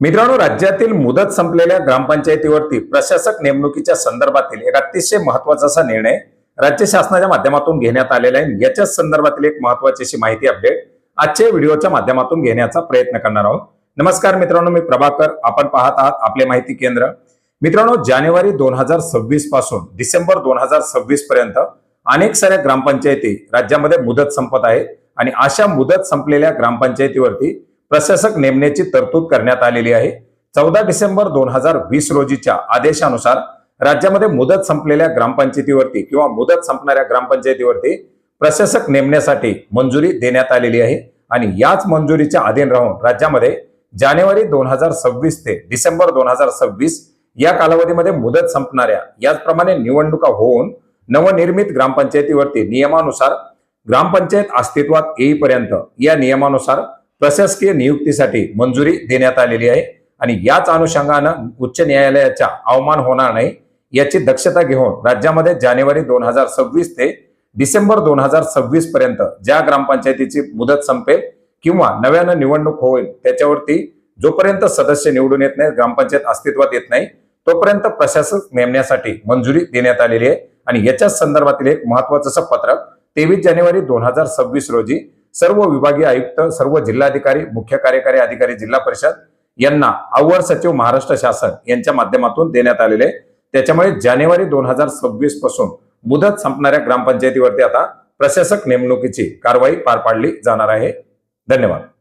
मित्रांनो, राज्यातील मुदत संपलेल्या ग्रामपंचायतीवरती प्रशासक नेमणुकीच्या संदर्भातील एक अतिशय महत्वाचा असा निर्णय राज्य शासनाच्या माध्यमातून घेण्यात आलेला आहे। याच्याच संदर्भातील एक महत्वाची अशी माहिती अपडेट आजच्या व्हिडिओच्या माध्यमातून घेण्याचा प्रयत्न करणार आहोत। नमस्कार मित्रांनो, मी प्रभाकर, आपण पाहत आहात आपले माहिती केंद्र। मित्रांनो, जानेवारी 2026 पासून डिसेंबर 2026 पर्यंत अनेक साऱ्या ग्रामपंचायती राज्यामध्ये मुदत संपत आहेत आणि अशा मुदत संपलेल्या ग्रामपंचायतीवरती प्रशासक नेमण्याची तरतूद करण्यात आलेली आहे। 14 डिसेंबर 2020 रोजीच्या आदेशानुसार राज्यामध्ये मुदत संपलेल्या ग्रामपंचायतीवरती किंवा मुदत संपणाऱ्या ग्रामपंचायतीवरती प्रशासक नेमण्यासाठी मंजुरी देण्यात आलेली आहे आणि याच मंजुरीच्या अधीन राहून राज्यामध्ये जानेवारी 2026 ते डिसेंबर 2026 या कालावधीमध्ये मुदत संपणाऱ्या याचप्रमाणे निवडणुका होऊन नवनिर्मित ग्रामपंचायतीवरती नियमानुसार ग्रामपंचायत अस्तित्वात येईपर्यंत या नियमानुसार प्रशासकीय नियुक्तीसाठी मंजुरी देण्यात आलेली आहे आणि याच अनुषंगानं उच्च न्यायालयाचा अवमान होणार नाही याची दक्षता घेऊन राज्यामध्ये जानेवारी 2026 ते डिसेंबर 2026 पर्यंत ज्या ग्रामपंचायतीची मुदत संपेल किंवा नव्यानं निवडणूक होईल त्याच्यावरती जोपर्यंत सदस्य निवडून येत नाही, ग्रामपंचायत अस्तित्वात येत नाही, तोपर्यंत प्रशासक नेमण्यासाठी मंजुरी देण्यात आलेली आहे आणि याच्याच संदर्भातील एक महत्वाचं असं पत्रक 23 जानेवारी 2026 रोजी सर्व विभागीय आयुक्त, सर्व जिल्हाधिकारी, मुख्य कार्यकारी अधिकारी, जिल्हा परिषद यांना अवर सचिव महाराष्ट्र शासन यांच्या माध्यमातून देण्यात आलेले आहे। त्याच्यामुळे जानेवारी 2026 पासून मुदत संपणाऱ्या ग्रामपंचायतीवरती आता प्रशासक नेमणुकीची कारवाई पार पाडली जाणार आहे। धन्यवाद।